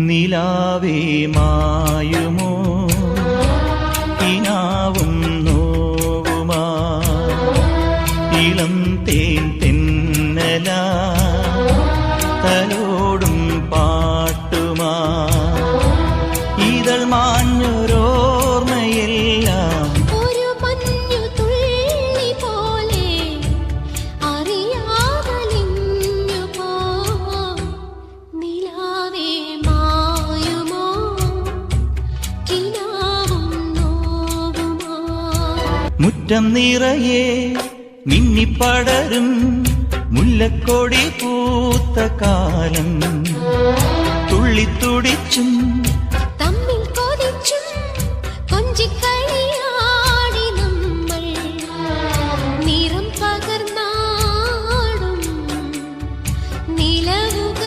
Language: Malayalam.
നിലാവേ മായുമോ കിനാവും നോവുമാ ഇളം തേൻ തെന്നല തലോടും പാട്ടുമാ ഇതൾ മാഞ്ഞൊരോർമ്മയെല്ലാം മുറ്റം നിറയെ മിന്നിപ്പടരും മുല്ലക്കൊടി പൂത്ത കാലം തുള്ളിത്തുടിച്ചും തമ്മിൽ കൊതിച്ചും കൊഞ്ചിക്കളി